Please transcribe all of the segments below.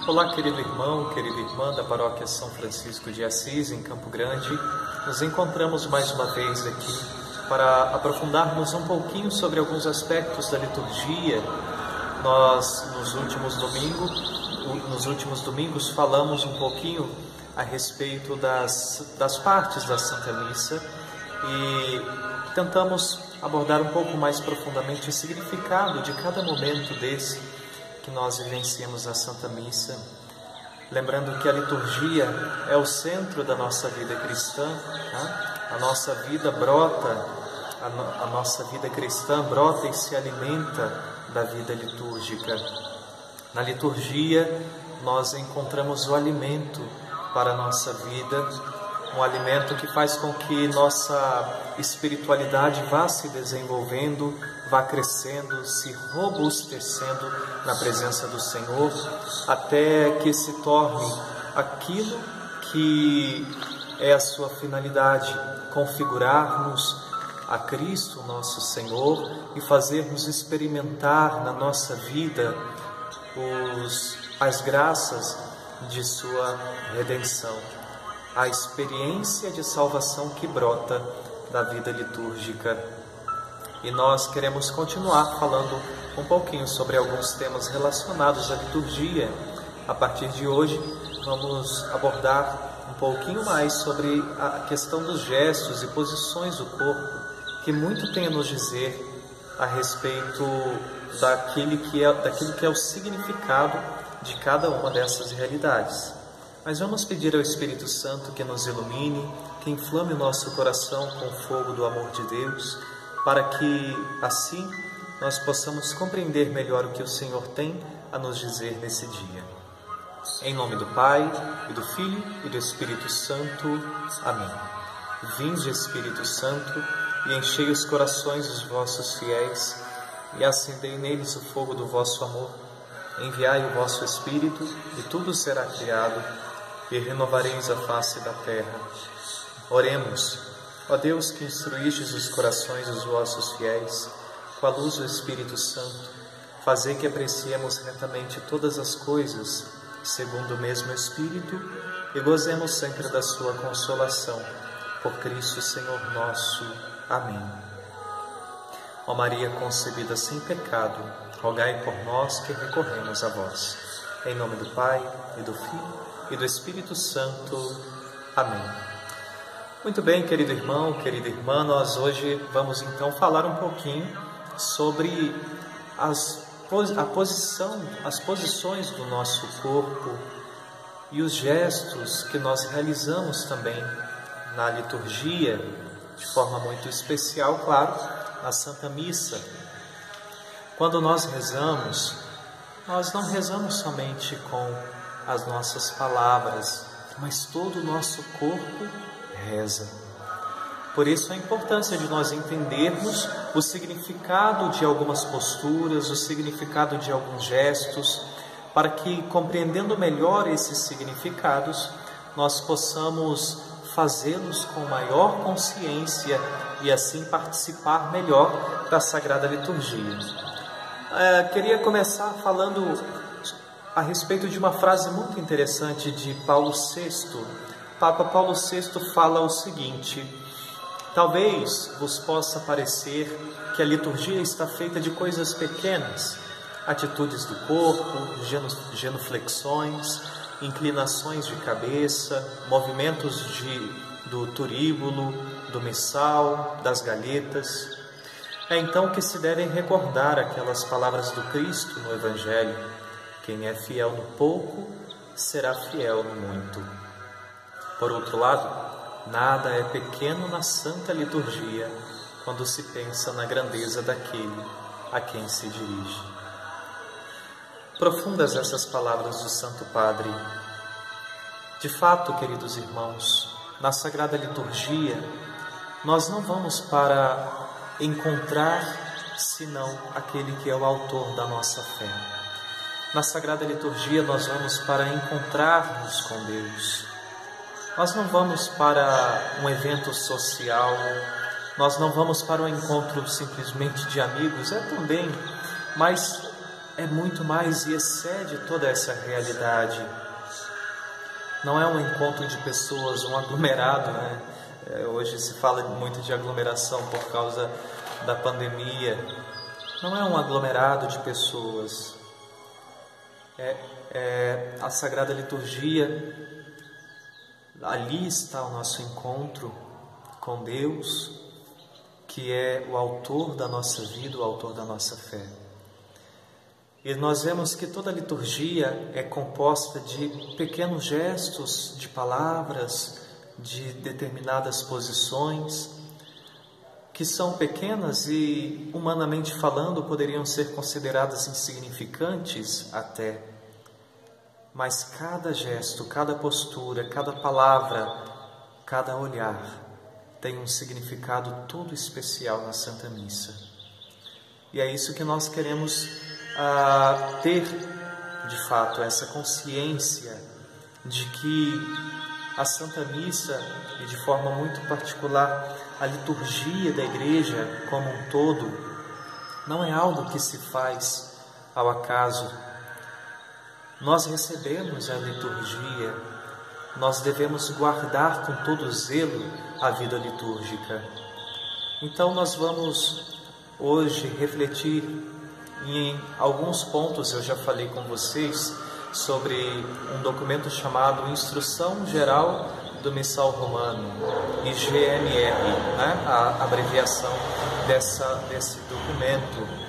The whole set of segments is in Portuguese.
Olá, querido irmão, querida irmã da Paróquia São Francisco de Assis, em Campo Grande. Nos encontramos mais uma vez aqui para aprofundarmos um pouquinho sobre alguns aspectos da liturgia. Nós, nos últimos domingos, falamos um pouquinho a respeito das partes da Santa Missa e tentamos abordar um pouco mais profundamente o significado de cada momento desse que nós vivenciamos a Santa Missa, lembrando que a liturgia é o centro da nossa vida cristã, tá? A nossa vida cristã brota e se alimenta da vida litúrgica. Na liturgia nós encontramos o alimento para a nossa vida, um alimento que faz com que nossa espiritualidade vá se desenvolvendo, vá crescendo, se robustecendo na presença do Senhor, até que se torne aquilo que é a sua finalidade, configurarmos a Cristo, nosso Senhor, e fazermos experimentar na nossa vida as graças de sua redenção, a experiência de salvação que brota da vida litúrgica. E nós queremos continuar falando um pouquinho sobre alguns temas relacionados à liturgia. A partir de hoje, vamos abordar um pouquinho mais sobre a questão dos gestos e posições do corpo, que muito tem a nos dizer a respeito daquilo que é o significado de cada uma dessas realidades. Mas vamos pedir ao Espírito Santo que nos ilumine, que inflame o nosso coração com o fogo do amor de Deus, para que assim nós possamos compreender melhor o que o Senhor tem a nos dizer nesse dia. Em nome do Pai, e do Filho, e do Espírito Santo. Amém. Vinde, Espírito Santo, e enchei os corações dos vossos fiéis, e acendei neles o fogo do vosso amor. Enviai o vosso Espírito, e tudo será criado, e renovareis a face da terra. Oremos. Ó Deus, que instruístes os corações dos vossos fiéis, com a luz do Espírito Santo, fazei que apreciemos retamente todas as coisas, segundo o mesmo Espírito, e gozemos sempre da sua consolação. Por Cristo Senhor nosso. Amém. Ó Maria concebida sem pecado, rogai por nós que recorremos a vós. Em nome do Pai, e do Filho, e do Espírito Santo. Amém. Muito bem, querido irmão, querida irmã, nós hoje vamos então falar um pouquinho sobre as posições do nosso corpo e os gestos que nós realizamos também na liturgia, de forma muito especial, claro, na Santa Missa. Quando nós rezamos, nós não rezamos somente com as nossas palavras, mas todo o nosso corpo reza. Por isso a importância de nós entendermos o significado de algumas posturas, o significado de alguns gestos, para que, compreendendo melhor esses significados, nós possamos fazê-los com maior consciência e assim participar melhor da Sagrada Liturgia. Queria começar falando a respeito de uma frase muito interessante de Paulo VI. Papa Paulo VI fala o seguinte: talvez vos possa parecer que a liturgia está feita de coisas pequenas, atitudes do corpo, genuflexões, inclinações de cabeça, movimentos do turíbulo, do missal, das galhetas. É então que se devem recordar aquelas palavras do Cristo no Evangelho: quem é fiel no pouco, será fiel no muito. Por outro lado, nada é pequeno na Santa Liturgia quando se pensa na grandeza daquele a quem se dirige. Profundas essas palavras do Santo Padre. De fato, queridos irmãos, na Sagrada Liturgia, nós não vamos para encontrar senão aquele que é o autor da nossa fé. Na Sagrada Liturgia, nós vamos para encontrar-nos com Deus. Nós não vamos para um evento social, nós não vamos para um encontro simplesmente de amigos, também, mas é muito mais e excede toda essa realidade. Não é um encontro de pessoas, um aglomerado, né? Hoje se fala muito de aglomeração por causa da pandemia. Não é um aglomerado de pessoas. A Sagrada Liturgia, ali está o nosso encontro com Deus, que é o autor da nossa vida, o autor da nossa fé. E nós vemos que toda a liturgia é composta de pequenos gestos, de palavras, de determinadas posições, que são pequenas e, humanamente falando, poderiam ser consideradas insignificantes até. Mas cada gesto, cada postura, cada palavra, cada olhar tem um significado todo especial na Santa Missa. E é isso que nós queremos ter, de fato, essa consciência de que a Santa Missa, e de forma muito particular a liturgia da Igreja como um todo, não é algo que se faz ao acaso. Nós recebemos a liturgia, nós devemos guardar com todo zelo a vida litúrgica. Então nós vamos hoje refletir em alguns pontos. Eu já falei com vocês sobre um documento chamado Instrução Geral do Missal Romano, IGMR, né? A abreviação desse documento.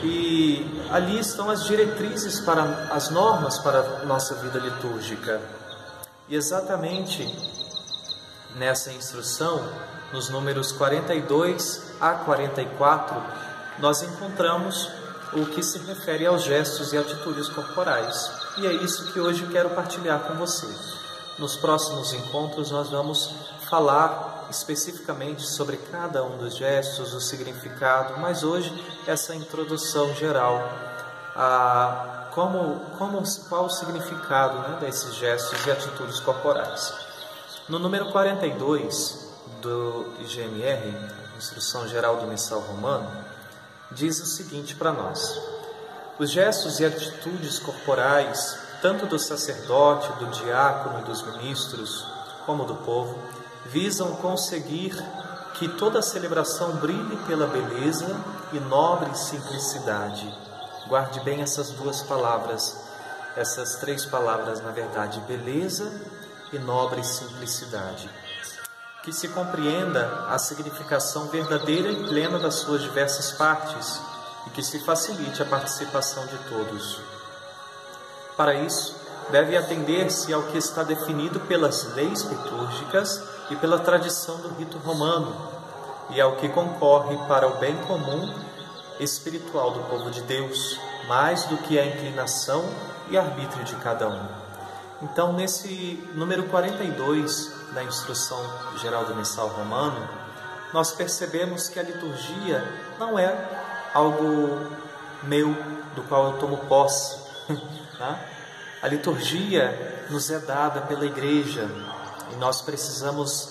E ali estão as diretrizes, as normas para a nossa vida litúrgica. E exatamente nessa instrução, nos números 42 a 44, nós encontramos o que se refere aos gestos e atitudes corporais. E é isso que hoje quero partilhar com vocês. Nos próximos encontros nós vamos falar especificamente sobre cada um dos gestos, o significado, mas hoje essa introdução geral a qual o significado, né, desses gestos e atitudes corporais. No número 42 do IGMR, Instrução Geral do Missal Romano, diz o seguinte para nós: os gestos e atitudes corporais, tanto do sacerdote, do diácono e dos ministros, como do povo, visam conseguir que toda a celebração brilhe pela beleza e nobre simplicidade. Guarde bem essas duas palavras, essas três palavras, na verdade: beleza e nobre simplicidade. Que se compreenda a significação verdadeira e plena das suas diversas partes e que se facilite a participação de todos. Para isso, deve atender-se ao que está definido pelas leis litúrgicas e pela tradição do rito romano, e ao que concorre para o bem comum espiritual do povo de Deus, mais do que a inclinação e arbítrio de cada um. Então, nesse número 42 da Instrução Geral do Missal Romano, nós percebemos que a liturgia não é algo meu, do qual eu tomo posse. Tá? A liturgia nos é dada pela Igreja e nós precisamos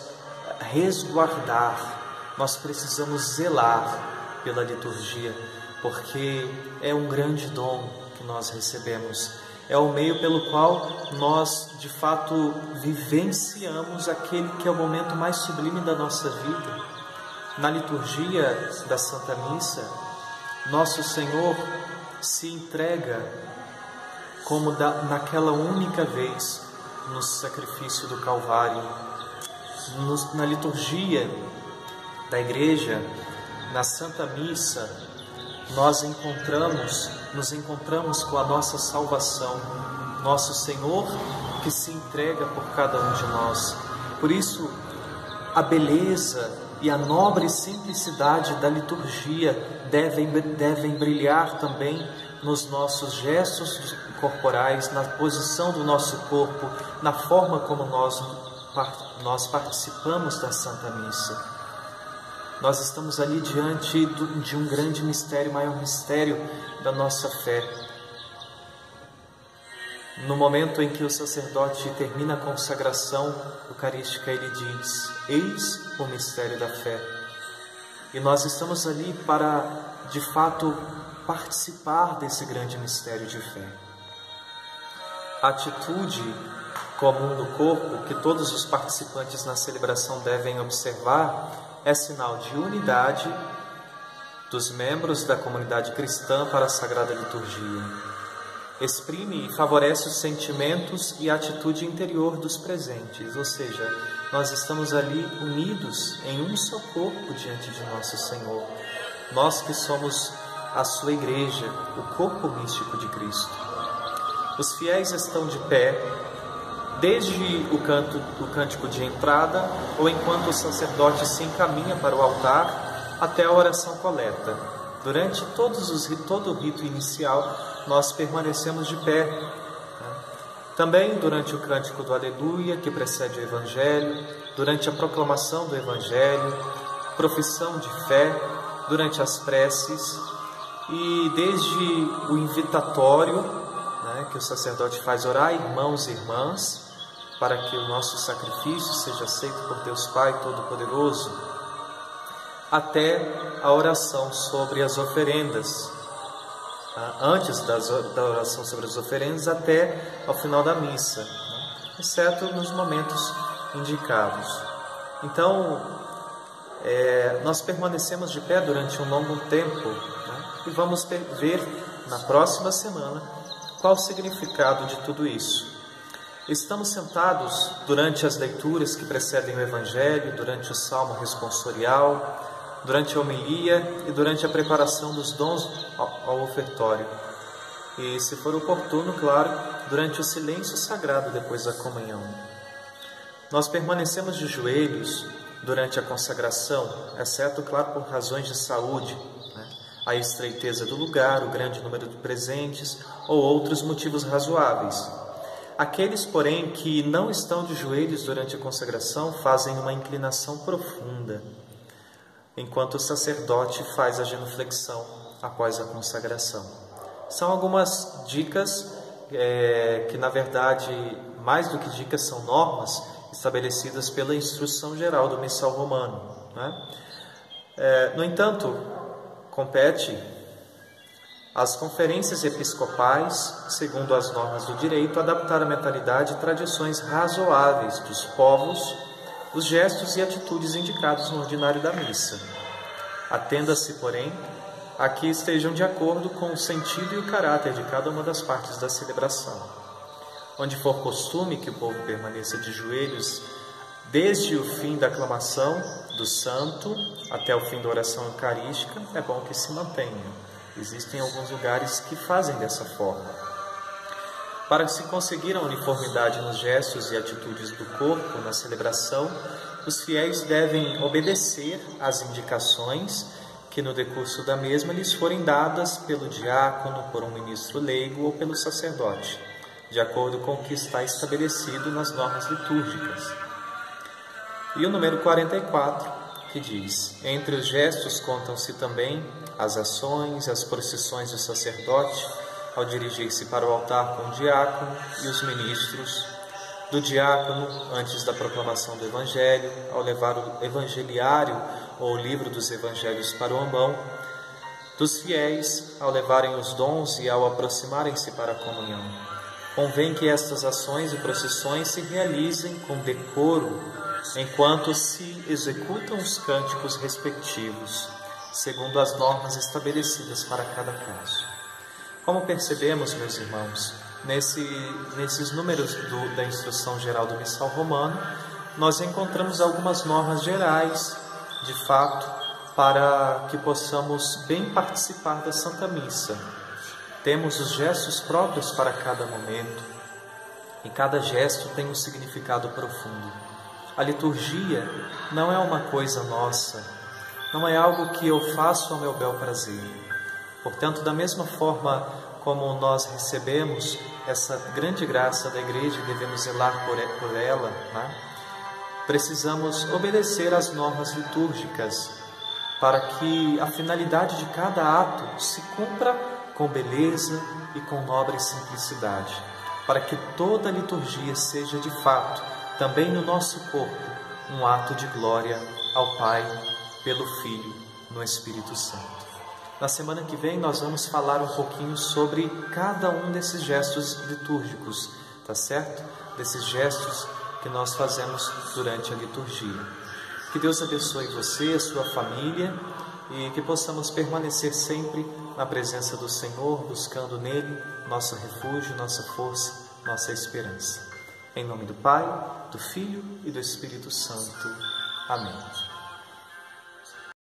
resguardar, nós precisamos zelar pela liturgia, porque é um grande dom que nós recebemos. É o meio pelo qual nós, de fato, vivenciamos aquele que é o momento mais sublime da nossa vida. Na liturgia da Santa Missa, Nosso Senhor se entrega como naquela única vez no sacrifício do Calvário. Na liturgia da Igreja, na Santa Missa, nós nos encontramos com a nossa salvação, Nosso Senhor que se entrega por cada um de nós. Por isso, a beleza e a nobre simplicidade da liturgia devem brilhar também nos nossos gestos corporais, na posição do nosso corpo, na forma como nós participamos da Santa Missa. Nós estamos ali diante de um grande mistério, maior mistério da nossa fé. No momento em que o sacerdote termina a consagração eucarística, ele diz: eis o mistério da fé. E nós estamos ali para, de fato, participar desse grande mistério de fé. A atitude comum do corpo, que todos os participantes na celebração devem observar, é sinal de unidade dos membros da comunidade cristã para a Sagrada Liturgia. Exprime e favorece os sentimentos e a atitude interior dos presentes, ou seja, nós estamos ali unidos em um só corpo diante de nosso Senhor. Nós que somos a sua igreja, o corpo místico de Cristo. Os fiéis estão de pé, desde o cântico de entrada, ou enquanto o sacerdote se encaminha para o altar, até a oração coleta. Durante todo o rito inicial, nós permanecemos de pé. Também durante o cântico do Aleluia, que precede o Evangelho, durante a proclamação do Evangelho, profissão de fé, durante as preces, e desde o invitatório, que o sacerdote faz orar, irmãos e irmãs, para que o nosso sacrifício seja aceito por Deus Pai Todo-Poderoso, até a oração sobre as oferendas, antes da oração sobre as oferendas, até ao final da missa, exceto nos momentos indicados. Então, nós permanecemos de pé durante um longo tempo, e vamos ver na próxima semana qual o significado de tudo isso. Estamos sentados durante as leituras que precedem o Evangelho, durante o Salmo responsorial, durante a homilia e durante a preparação dos dons ao ofertório. E, se for oportuno, claro, durante o silêncio sagrado depois da comunhão. Nós permanecemos de joelhos durante a consagração, exceto, claro, por razões de saúde, a estreiteza do lugar, o grande número de presentes ou outros motivos razoáveis. Aqueles, porém, que não estão de joelhos durante a consagração fazem uma inclinação profunda, enquanto o sacerdote faz a genuflexão após a consagração. São algumas dicas que, na verdade, mais do que dicas, são normas estabelecidas pela instrução geral do Missal Romano. No entanto, compete às conferências episcopais, segundo as normas do direito, adaptar a mentalidade e tradições razoáveis dos povos, os gestos e atitudes indicados no ordinário da missa. Atenda-se, porém, a que estejam de acordo com o sentido e o caráter de cada uma das partes da celebração. Onde for costume que o povo permaneça de joelhos desde o fim da aclamação do santo até o fim da oração eucarística, é bom que se mantenha. Existem alguns lugares que fazem dessa forma. Para se conseguir a uniformidade nos gestos e atitudes do corpo na celebração, os fiéis devem obedecer às indicações que no decurso da mesma lhes forem dadas pelo diácono, por um ministro leigo ou pelo sacerdote, de acordo com o que está estabelecido nas normas litúrgicas. E o número 44, que diz: entre os gestos contam-se também as ações e as procissões do sacerdote ao dirigir-se para o altar com o diácono e os ministros, do diácono antes da proclamação do Evangelho, ao levar o evangeliário ou o livro dos evangelhos para o ambão, dos fiéis ao levarem os dons e ao aproximarem-se para a comunhão. Convém que estas ações e procissões se realizem com decoro, enquanto se executam os cânticos respectivos, segundo as normas estabelecidas para cada caso. Como percebemos, meus irmãos, nesses números da instrução geral do Missal Romano, nós encontramos algumas normas gerais, de fato, para que possamos bem participar da Santa Missa. Temos os gestos próprios para cada momento, e cada gesto tem um significado profundo. A liturgia não é uma coisa nossa, não é algo que eu faço ao meu bel prazer. Portanto, da mesma forma como nós recebemos essa grande graça da Igreja e devemos zelar por ela, precisamos obedecer às normas litúrgicas para que a finalidade de cada ato se cumpra com beleza e com nobre simplicidade, para que toda a liturgia seja de fato, também no nosso corpo, um ato de glória ao Pai, pelo Filho no Espírito Santo. Na semana que vem nós vamos falar um pouquinho sobre cada um desses gestos litúrgicos, tá certo? Desses gestos que nós fazemos durante a liturgia. Que Deus abençoe você, a sua família, e que possamos permanecer sempre na presença do Senhor, buscando nele nosso refúgio, nossa força, nossa esperança. Em nome do Pai, do Filho e do Espírito Santo. Amém.